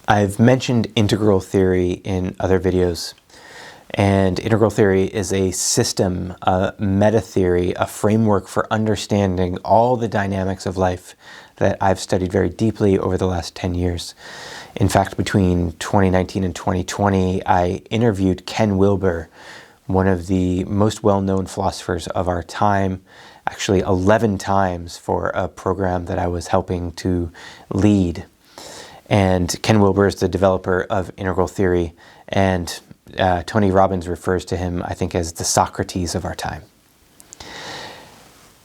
I've mentioned integral theory in other videos, and integral theory is a system, a meta theory, a framework for understanding all the dynamics of life that I've studied very deeply over the last 10 years. In fact, between 2019 and 2020, I interviewed Ken Wilber, one of the most well-known philosophers of our time, actually 11 times for a program that I was helping to lead. And Ken Wilber is the developer of integral theory, and Tony Robbins refers to him, I think, as the Socrates of our time.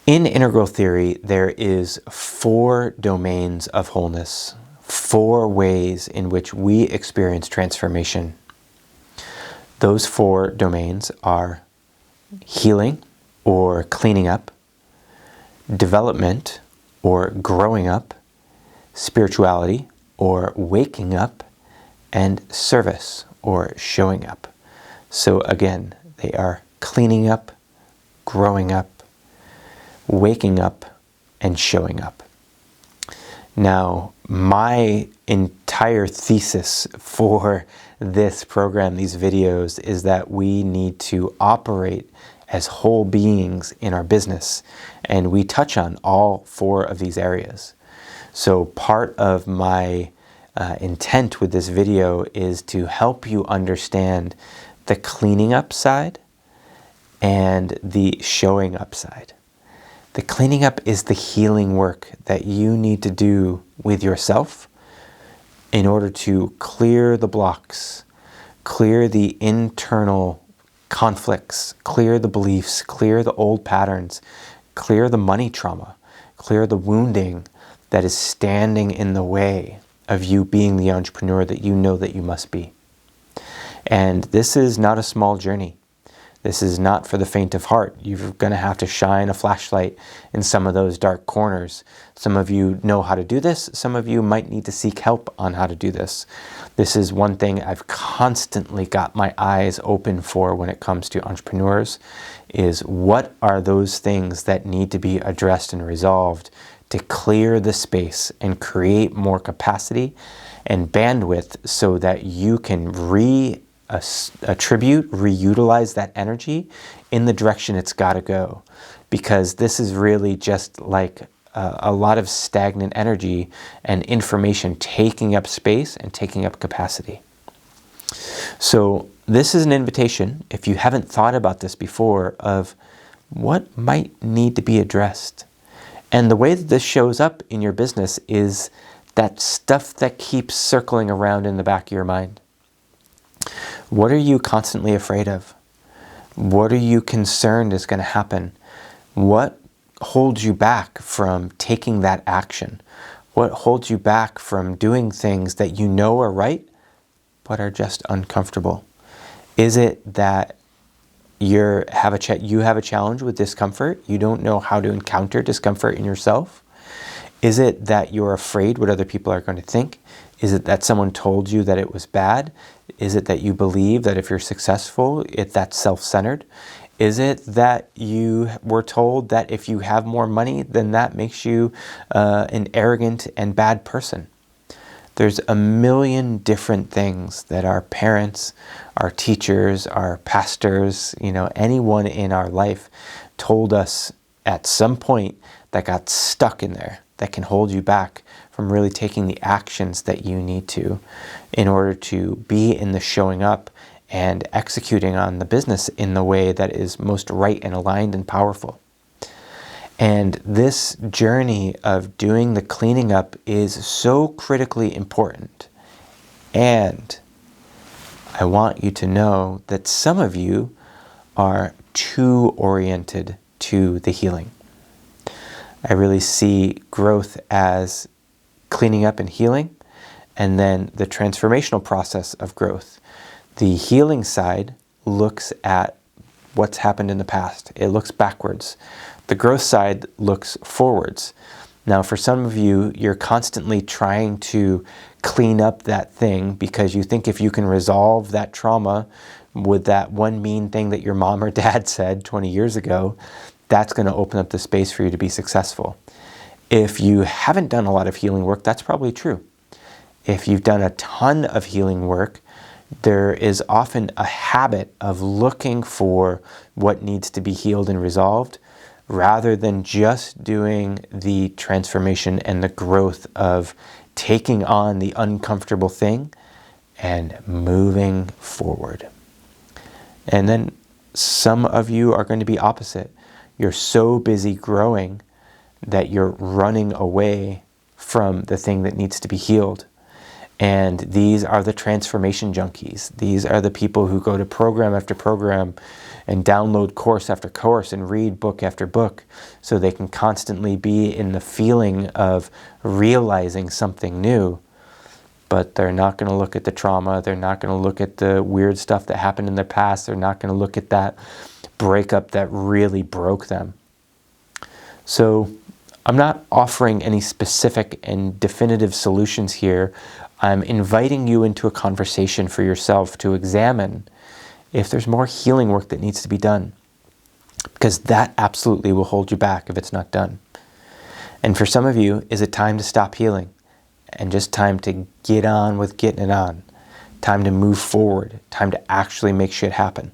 In integral theory, there is 4 domains of wholeness, 4 ways in which we experience transformation. Those 4 domains are healing, or cleaning up, development, or growing up, spirituality, or waking up, and service, or showing up. So again, they are cleaning up, growing up, waking up, and showing up. Now, my entire thesis for this program, these videos, is that we need to operate as whole beings in our business, and we touch on all 4 of these areas. So part of my intent with this video is to help you understand the cleaning up side and the showing up side. The cleaning up is the healing work that you need to do with yourself in order to clear the blocks, clear the internal conflicts, clear the beliefs, clear the old patterns, clear the money trauma, clear the wounding that is standing in the way of you being the entrepreneur that you know that you must be. And this is not a small journey. This is not for the faint of heart. You're going to have to shine a flashlight in some of those dark corners. Some of you know how to do this. Some of you might need to seek help on how to do this. This is one thing I've constantly got my eyes open for when it comes to entrepreneurs, is what are those things that need to be addressed and resolved to clear the space and create more capacity and bandwidth so that you can reutilize that energy in the direction it's got to go. Because this is really just like a lot of stagnant energy and information taking up space and taking up capacity. So this is an invitation, if you haven't thought about this before, of what might need to be addressed. And the way that this shows up in your business is that stuff that keeps circling around in the back of your mind. What are you constantly afraid of? What are you concerned is going to happen? What holds you back from taking that action? What holds you back from doing things that you know are right, but are just uncomfortable? Is it that you have a challenge with discomfort? You don't know how to encounter discomfort in yourself? Is it that you're afraid what other people are going to think? Is it that someone told you that it was bad? Is it that you believe that if you're successful, that's self-centered? Is it that you were told that if you have more money, then that makes you an arrogant and bad person? There's a million different things that our parents, our teachers, our pastors, anyone in our life told us at some point that got stuck in there, that can hold you back from really taking the actions that you need to in order to be in the showing up and executing on the business in the way that is most right and aligned and powerful. And this journey of doing the cleaning up is so critically important. And I want you to know that some of you are too oriented to the healing. I really see growth as cleaning up and healing, and then the transformational process of growth. The healing side looks at what's happened in the past. It looks backwards. The growth side looks forwards. Now, for some of you, you're constantly trying to clean up that thing because you think if you can resolve that trauma with that one mean thing that your mom or dad said 20 years ago, that's going to open up the space for you to be successful. If you haven't done a lot of healing work, that's probably true. If you've done a ton of healing work, there is often a habit of looking for what needs to be healed and resolved rather than just doing the transformation and the growth of taking on the uncomfortable thing and moving forward. And then some of you are going to be opposite. You're so busy growing that you're running away from the thing that needs to be healed. And these are the transformation junkies. These are the people who go to program after program and download course after course and read book after book so they can constantly be in the feeling of realizing something new. But they're not going to look at the trauma. They're not going to look at the weird stuff that happened in their past. They're not going to look at that breakup that really broke them. So I'm not offering any specific and definitive solutions here. I'm inviting you into a conversation for yourself to examine if there's more healing work that needs to be done, because that absolutely will hold you back if it's not done. And for some of you, is it time to stop healing and just time to get on with getting it on, time to move forward, time to actually make shit happen.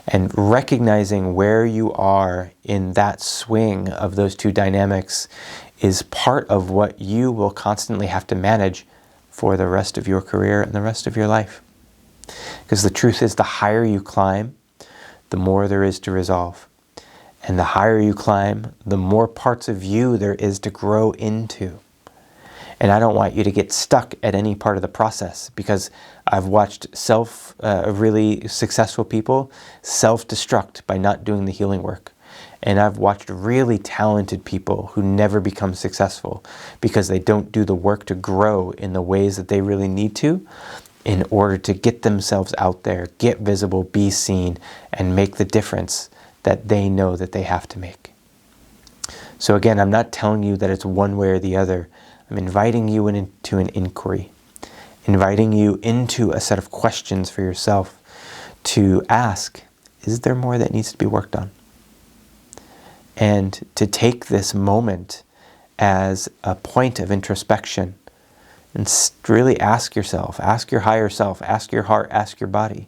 And recognizing where you are in that swing of those two dynamics is part of what you will constantly have to manage for the rest of your career and the rest of your life. Because the truth is, the higher you climb, the more there is to resolve. And the higher you climb, the more parts of you there is to grow into. And I don't want you to get stuck at any part of the process, because I've watched really successful people self-destruct by not doing the healing work. And I've watched really talented people who never become successful because they don't do the work to grow in the ways that they really need to in order to get themselves out there, get visible, be seen, and make the difference that they know that they have to make. So again, I'm not telling you that it's one way or the other. I'm inviting you into an inquiry, inviting you into a set of questions for yourself to ask, is there more that needs to be worked on? And to take this moment as a point of introspection and really ask yourself, ask your higher self, ask your heart, ask your body,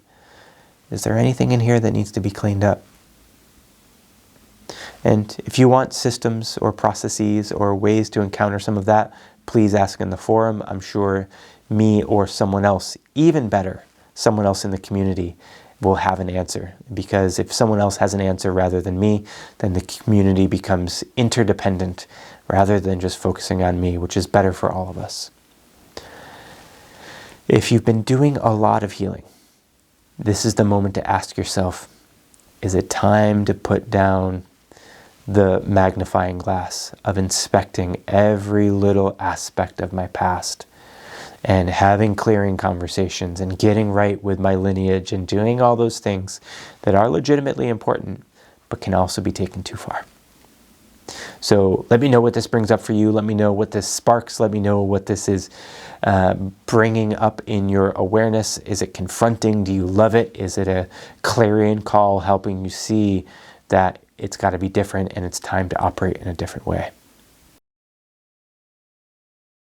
is there anything in here that needs to be cleaned up? And if you want systems or processes or ways to encounter some of that, please ask in the forum. I'm sure me or someone else, even better, someone else in the community will have an answer. Because if someone else has an answer rather than me, then the community becomes interdependent rather than just focusing on me, which is better for all of us. If you've been doing a lot of healing, this is the moment to ask yourself, is it time to put down the magnifying glass of inspecting every little aspect of my past and having clearing conversations and getting right with my lineage and doing all those things that are legitimately important but can also be taken too far? So let me know what this brings up for you. Let me know what this sparks. Let me know what this is bringing up in your awareness. Is it confronting? Do you love it? Is it a clarion call helping you see that it's got to be different and it's time to operate in a different way?